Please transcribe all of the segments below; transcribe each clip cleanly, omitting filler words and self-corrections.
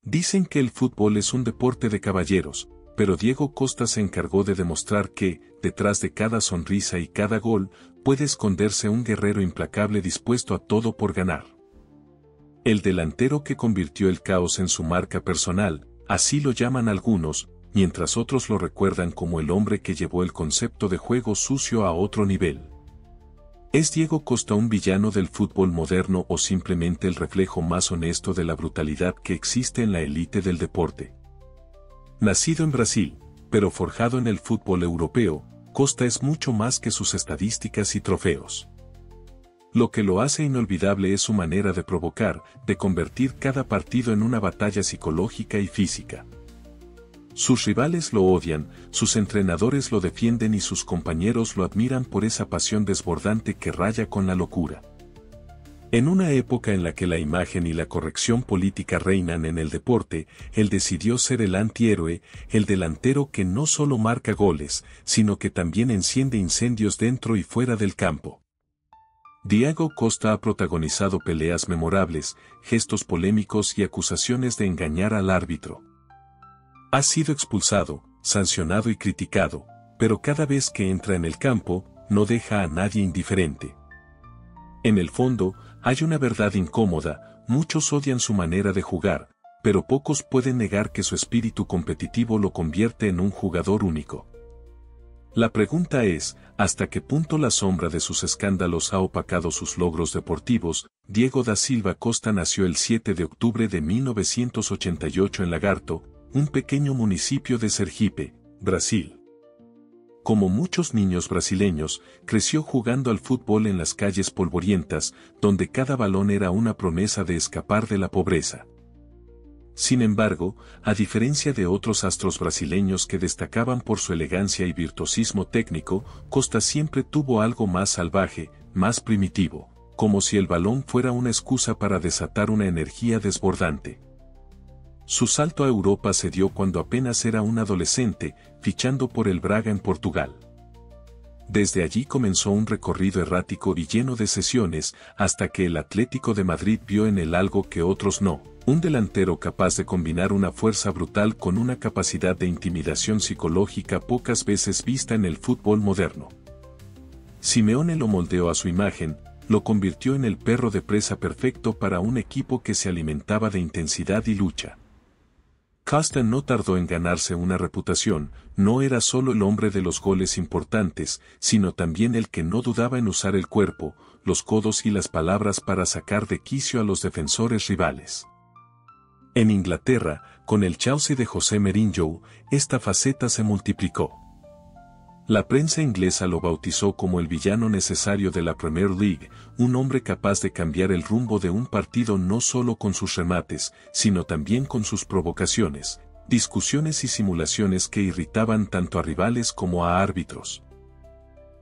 Dicen que el fútbol es un deporte de caballeros, pero Diego Costa se encargó de demostrar que, detrás de cada sonrisa y cada gol, puede esconderse un guerrero implacable dispuesto a todo por ganar. El delantero que convirtió el caos en su marca personal, así lo llaman algunos, mientras otros lo recuerdan como el hombre que llevó el concepto de juego sucio a otro nivel. ¿Es Diego Costa un villano del fútbol moderno o simplemente el reflejo más honesto de la brutalidad que existe en la élite del deporte? Nacido en Brasil, pero forjado en el fútbol europeo, Costa es mucho más que sus estadísticas y trofeos. Lo que lo hace inolvidable es su manera de provocar, de convertir cada partido en una batalla psicológica y física. Sus rivales lo odian, sus entrenadores lo defienden y sus compañeros lo admiran por esa pasión desbordante que raya con la locura. En una época en la que la imagen y la corrección política reinan en el deporte, él decidió ser el antihéroe, el delantero que no solo marca goles, sino que también enciende incendios dentro y fuera del campo. Diego Costa ha protagonizado peleas memorables, gestos polémicos y acusaciones de engañar al árbitro. Ha sido expulsado, sancionado y criticado, pero cada vez que entra en el campo, no deja a nadie indiferente. En el fondo, hay una verdad incómoda, muchos odian su manera de jugar, pero pocos pueden negar que su espíritu competitivo lo convierte en un jugador único. La pregunta es, ¿hasta qué punto la sombra de sus escándalos ha opacado sus logros deportivos? Diego da Silva Costa nació el 7 de octubre de 1988 en Lagarto, un pequeño municipio de Sergipe, Brasil. Como muchos niños brasileños, creció jugando al fútbol en las calles polvorientas, donde cada balón era una promesa de escapar de la pobreza. Sin embargo, a diferencia de otros astros brasileños que destacaban por su elegancia y virtuosismo técnico, Costa siempre tuvo algo más salvaje, más primitivo, como si el balón fuera una excusa para desatar una energía desbordante. Su salto a Europa se dio cuando apenas era un adolescente, fichando por el Braga en Portugal. Desde allí comenzó un recorrido errático y lleno de cesiones, hasta que el Atlético de Madrid vio en él algo que otros no, un delantero capaz de combinar una fuerza brutal con una capacidad de intimidación psicológica pocas veces vista en el fútbol moderno. Simeone lo moldeó a su imagen, lo convirtió en el perro de presa perfecto para un equipo que se alimentaba de intensidad y lucha. Costa no tardó en ganarse una reputación, no era solo el hombre de los goles importantes, sino también el que no dudaba en usar el cuerpo, los codos y las palabras para sacar de quicio a los defensores rivales. En Inglaterra, con el Chelsea de José Mourinho, esta faceta se multiplicó. La prensa inglesa lo bautizó como el villano necesario de la Premier League, un hombre capaz de cambiar el rumbo de un partido no solo con sus remates, sino también con sus provocaciones, discusiones y simulaciones que irritaban tanto a rivales como a árbitros.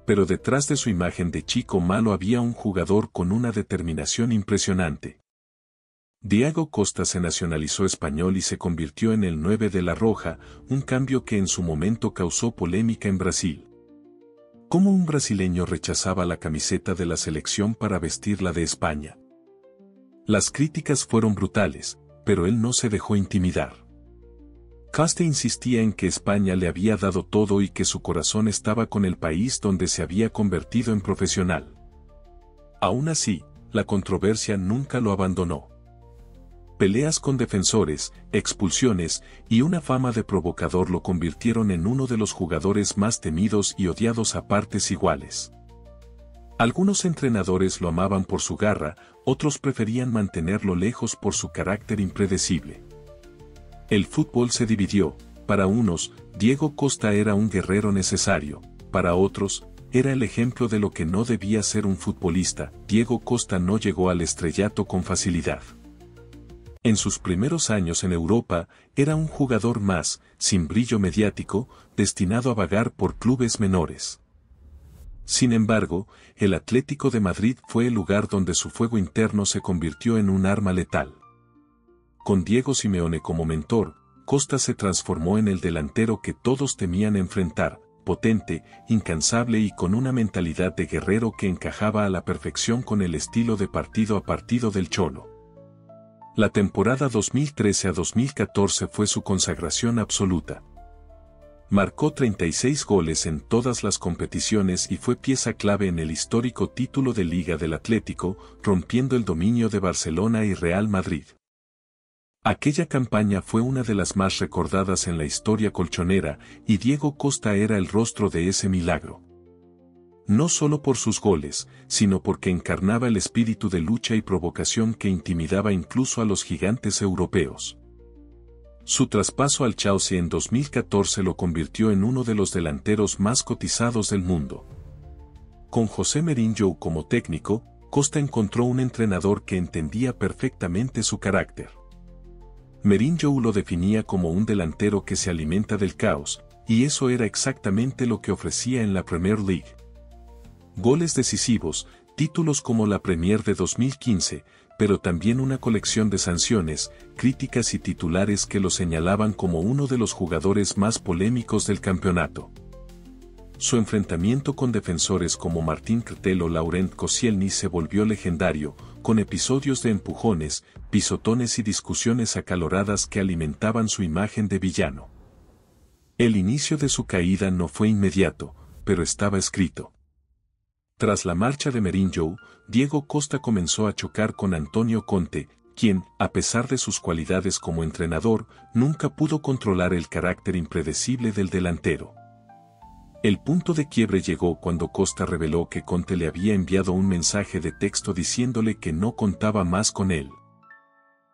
Pero detrás de su imagen de chico malo había un jugador con una determinación impresionante. Diego Costa se nacionalizó español y se convirtió en el 9 de La Roja, un cambio que en su momento causó polémica en Brasil. ¿Cómo un brasileño rechazaba la camiseta de la selección para vestirla de España? Las críticas fueron brutales, pero él no se dejó intimidar. Costa insistía en que España le había dado todo y que su corazón estaba con el país donde se había convertido en profesional. Aún así, la controversia nunca lo abandonó. Peleas con defensores, expulsiones y una fama de provocador lo convirtieron en uno de los jugadores más temidos y odiados a partes iguales. Algunos entrenadores lo amaban por su garra, otros preferían mantenerlo lejos por su carácter impredecible. El fútbol se dividió, para unos, Diego Costa era un guerrero necesario, para otros, era el ejemplo de lo que no debía ser un futbolista. Diego Costa no llegó al estrellato con facilidad. En sus primeros años en Europa, era un jugador más, sin brillo mediático, destinado a vagar por clubes menores. Sin embargo, el Atlético de Madrid fue el lugar donde su fuego interno se convirtió en un arma letal. Con Diego Simeone como mentor, Costa se transformó en el delantero que todos temían enfrentar, potente, incansable y con una mentalidad de guerrero que encajaba a la perfección con el estilo de partido a partido del Cholo. La temporada 2013 a 2014 fue su consagración absoluta. Marcó 36 goles en todas las competiciones y fue pieza clave en el histórico título de Liga del Atlético, rompiendo el dominio de Barcelona y Real Madrid. Aquella campaña fue una de las más recordadas en la historia colchonera, y Diego Costa era el rostro de ese milagro. No solo por sus goles, sino porque encarnaba el espíritu de lucha y provocación que intimidaba incluso a los gigantes europeos. Su traspaso al Chelsea en 2014 lo convirtió en uno de los delanteros más cotizados del mundo. Con José Mourinho como técnico, Costa encontró un entrenador que entendía perfectamente su carácter. Mourinho lo definía como un delantero que se alimenta del caos, y eso era exactamente lo que ofrecía en la Premier League. Goles decisivos, títulos como la Premier de 2015, pero también una colección de sanciones, críticas y titulares que lo señalaban como uno de los jugadores más polémicos del campeonato. Su enfrentamiento con defensores como Martín Krtel o Laurent Koscielny se volvió legendario, con episodios de empujones, pisotones y discusiones acaloradas que alimentaban su imagen de villano. El inicio de su caída no fue inmediato, pero estaba escrito. Tras la marcha de Mourinho, Diego Costa comenzó a chocar con Antonio Conte, quien, a pesar de sus cualidades como entrenador, nunca pudo controlar el carácter impredecible del delantero. El punto de quiebre llegó cuando Costa reveló que Conte le había enviado un mensaje de texto diciéndole que no contaba más con él.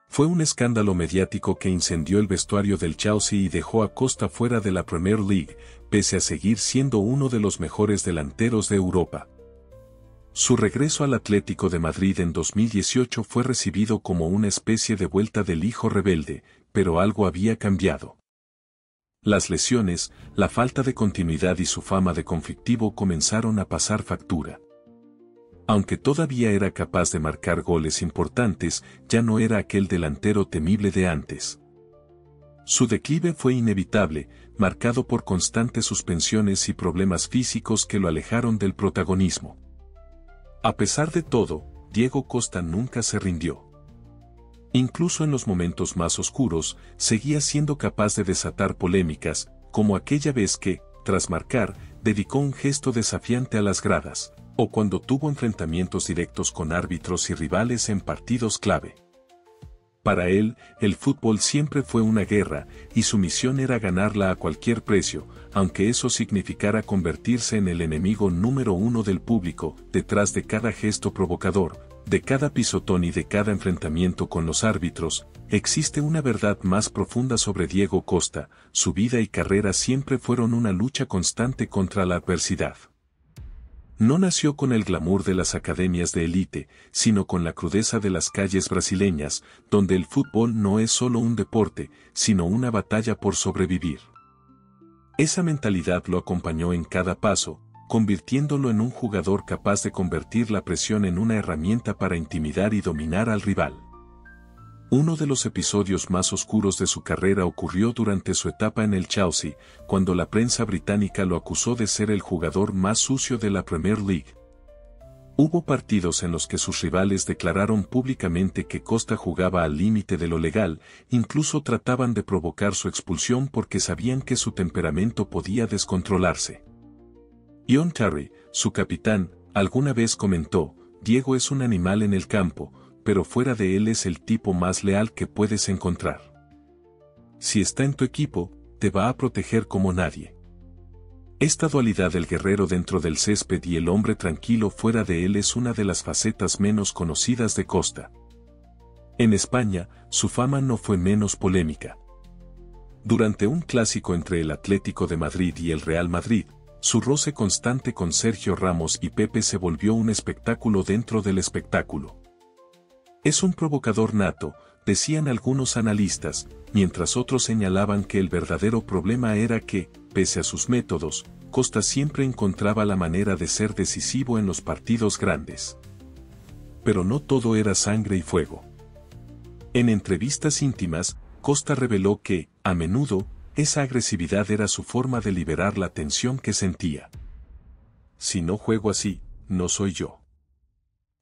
Fue un escándalo mediático que incendió el vestuario del Chelsea y dejó a Costa fuera de la Premier League, pese a seguir siendo uno de los mejores delanteros de Europa. Su regreso al Atlético de Madrid en 2018 fue recibido como una especie de vuelta del hijo rebelde, pero algo había cambiado. Las lesiones, la falta de continuidad y su fama de conflictivo comenzaron a pasar factura. Aunque todavía era capaz de marcar goles importantes, ya no era aquel delantero temible de antes. Su declive fue inevitable, marcado por constantes suspensiones y problemas físicos que lo alejaron del protagonismo. A pesar de todo, Diego Costa nunca se rindió. Incluso en los momentos más oscuros, seguía siendo capaz de desatar polémicas, como aquella vez que, tras marcar, dedicó un gesto desafiante a las gradas, o cuando tuvo enfrentamientos directos con árbitros y rivales en partidos clave. Para él, el fútbol siempre fue una guerra, y su misión era ganarla a cualquier precio, aunque eso significara convertirse en el enemigo número uno del público. Detrás de cada gesto provocador, de cada pisotón y de cada enfrentamiento con los árbitros, existe una verdad más profunda sobre Diego Costa. Su vida y carrera siempre fueron una lucha constante contra la adversidad. No nació con el glamour de las academias de élite, sino con la crudeza de las calles brasileñas, donde el fútbol no es solo un deporte, sino una batalla por sobrevivir. Esa mentalidad lo acompañó en cada paso, convirtiéndolo en un jugador capaz de convertir la presión en una herramienta para intimidar y dominar al rival. Uno de los episodios más oscuros de su carrera ocurrió durante su etapa en el Chelsea, cuando la prensa británica lo acusó de ser el jugador más sucio de la Premier League. Hubo partidos en los que sus rivales declararon públicamente que Costa jugaba al límite de lo legal, incluso trataban de provocar su expulsión porque sabían que su temperamento podía descontrolarse. John Terry, su capitán, alguna vez comentó: "Diego es un animal en el campo, pero fuera de él es el tipo más leal que puedes encontrar. Si está en tu equipo, te va a proteger como nadie". Esta dualidad del guerrero dentro del césped y el hombre tranquilo fuera de él es una de las facetas menos conocidas de Costa. En España, su fama no fue menos polémica. Durante un clásico entre el Atlético de Madrid y el Real Madrid, su roce constante con Sergio Ramos y Pepe se volvió un espectáculo dentro del espectáculo. Es un provocador nato, decían algunos analistas, mientras otros señalaban que el verdadero problema era que, pese a sus métodos, Costa siempre encontraba la manera de ser decisivo en los partidos grandes. Pero no todo era sangre y fuego. En entrevistas íntimas, Costa reveló que, a menudo, esa agresividad era su forma de liberar la tensión que sentía. "Si no juego así, no soy yo.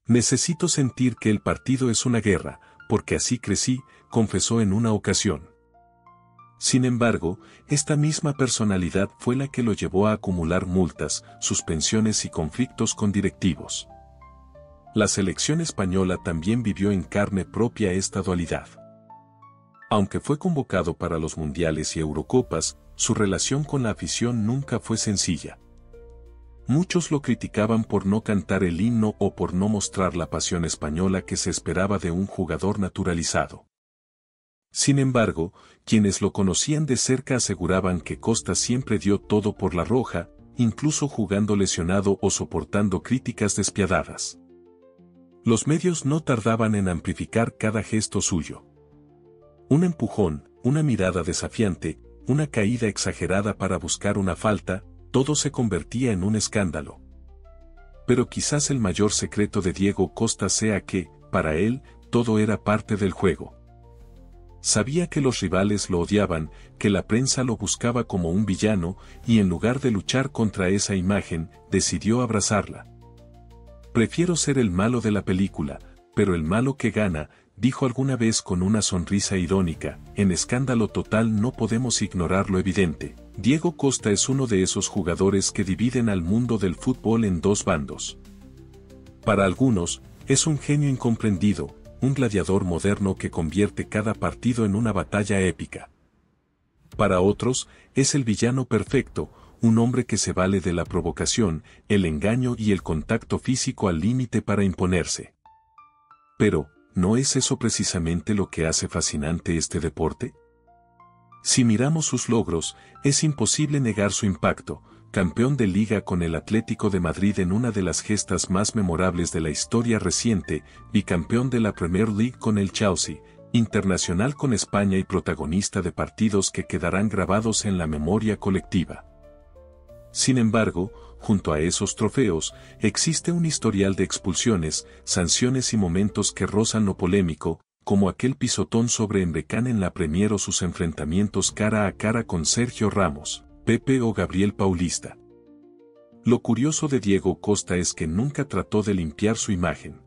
Necesito sentir que el partido es una guerra, porque así crecí, confesó en una ocasión. Sin embargo, esta misma personalidad fue la que lo llevó a acumular multas, suspensiones y conflictos con directivos. La selección española también vivió en carne propia esta dualidad. Aunque fue convocado para los mundiales y Eurocopas, su relación con la afición nunca fue sencilla. Muchos lo criticaban por no cantar el himno o por no mostrar la pasión española que se esperaba de un jugador naturalizado. Sin embargo, quienes lo conocían de cerca aseguraban que Costa siempre dio todo por la roja, incluso jugando lesionado o soportando críticas despiadadas. Los medios no tardaban en amplificar cada gesto suyo. Un empujón, una mirada desafiante, una caída exagerada para buscar una falta, todo se convertía en un escándalo. Pero quizás el mayor secreto de Diego Costa sea que, para él, todo era parte del juego. Sabía que los rivales lo odiaban, que la prensa lo buscaba como un villano, y en lugar de luchar contra esa imagen, decidió abrazarla. Prefiero ser el malo de la película, pero el malo que gana, dijo alguna vez con una sonrisa irónica. En Escándalo Total no podemos ignorar lo evidente. Diego Costa es uno de esos jugadores que dividen al mundo del fútbol en dos bandos. Para algunos, es un genio incomprendido, un gladiador moderno que convierte cada partido en una batalla épica. Para otros, es el villano perfecto, un hombre que se vale de la provocación, el engaño y el contacto físico al límite para imponerse. Pero, ¿no es eso precisamente lo que hace fascinante este deporte? Si miramos sus logros, es imposible negar su impacto. Campeón de Liga con el Atlético de Madrid en una de las gestas más memorables de la historia reciente, bicampeón de la Premier League con el Chelsea, internacional con España y protagonista de partidos que quedarán grabados en la memoria colectiva. Sin embargo, junto a esos trofeos, existe un historial de expulsiones, sanciones y momentos que rozan lo polémico, como aquel pisotón sobre Embecán en la Premier o sus enfrentamientos cara a cara con Sergio Ramos, Pepe o Gabriel Paulista. Lo curioso de Diego Costa es que nunca trató de limpiar su imagen.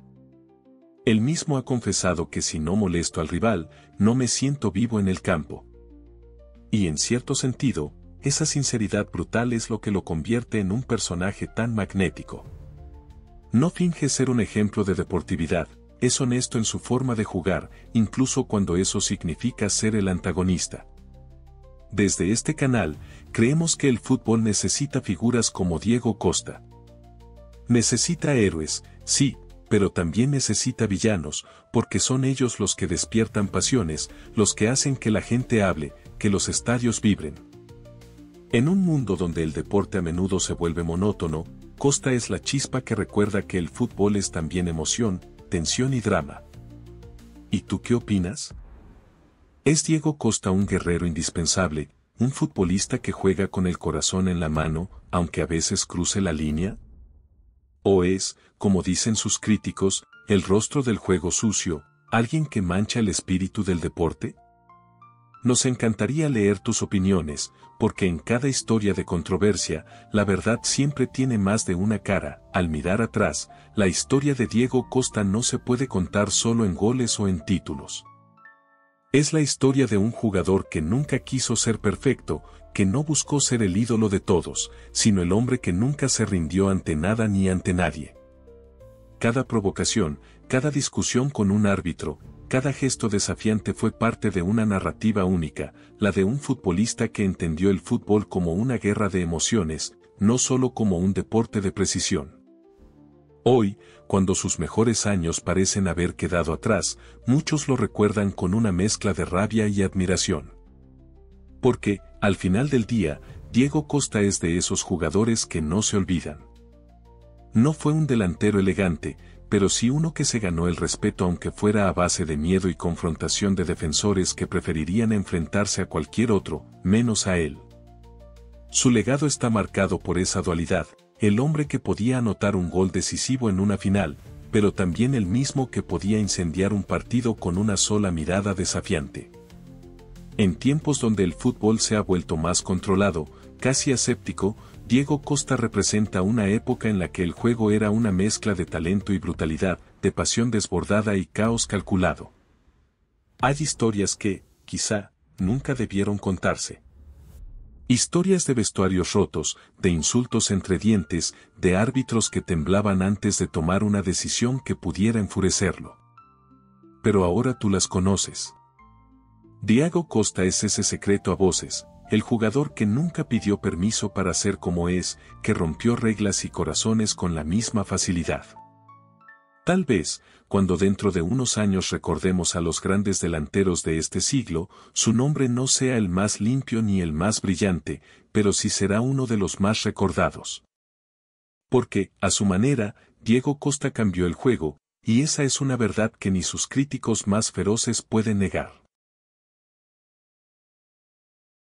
Él mismo ha confesado que si no molesto al rival, no me siento vivo en el campo. Y en cierto sentido, esa sinceridad brutal es lo que lo convierte en un personaje tan magnético. No finge ser un ejemplo de deportividad, es honesto en su forma de jugar, incluso cuando eso significa ser el antagonista. Desde este canal, creemos que el fútbol necesita figuras como Diego Costa. Necesita héroes, sí, pero también necesita villanos, porque son ellos los que despiertan pasiones, los que hacen que la gente hable, que los estadios vibren. En un mundo donde el deporte a menudo se vuelve monótono, Costa es la chispa que recuerda que el fútbol es también emoción, tensión y drama. ¿Y tú qué opinas? ¿Es Diego Costa un guerrero indispensable, un futbolista que juega con el corazón en la mano, aunque a veces cruce la línea? ¿O es, como dicen sus críticos, el rostro del juego sucio, alguien que mancha el espíritu del deporte? Nos encantaría leer tus opiniones, porque en cada historia de controversia, la verdad siempre tiene más de una cara. Al mirar atrás, la historia de Diego Costa no se puede contar solo en goles o en títulos. Es la historia de un jugador que nunca quiso ser perfecto, que no buscó ser el ídolo de todos, sino el hombre que nunca se rindió ante nada ni ante nadie. Cada provocación, cada discusión con un árbitro, cada gesto desafiante fue parte de una narrativa única, la de un futbolista que entendió el fútbol como una guerra de emociones, no solo como un deporte de precisión. Hoy, cuando sus mejores años parecen haber quedado atrás, muchos lo recuerdan con una mezcla de rabia y admiración. Porque, al final del día, Diego Costa es de esos jugadores que no se olvidan. No fue un delantero elegante, pero sí uno que se ganó el respeto aunque fuera a base de miedo y confrontación de defensores que preferirían enfrentarse a cualquier otro, menos a él. Su legado está marcado por esa dualidad, el hombre que podía anotar un gol decisivo en una final, pero también el mismo que podía incendiar un partido con una sola mirada desafiante. En tiempos donde el fútbol se ha vuelto más controlado, casi aséptico, Diego Costa representa una época en la que el juego era una mezcla de talento y brutalidad, de pasión desbordada y caos calculado. Hay historias que, quizá, nunca debieron contarse. Historias de vestuarios rotos, de insultos entre dientes, de árbitros que temblaban antes de tomar una decisión que pudiera enfurecerlo. Pero ahora tú las conoces. Diego Costa es ese secreto a voces, el jugador que nunca pidió permiso para ser como es, que rompió reglas y corazones con la misma facilidad. Tal vez, cuando dentro de unos años recordemos a los grandes delanteros de este siglo, su nombre no sea el más limpio ni el más brillante, pero sí será uno de los más recordados. Porque, a su manera, Diego Costa cambió el juego, y esa es una verdad que ni sus críticos más feroces pueden negar.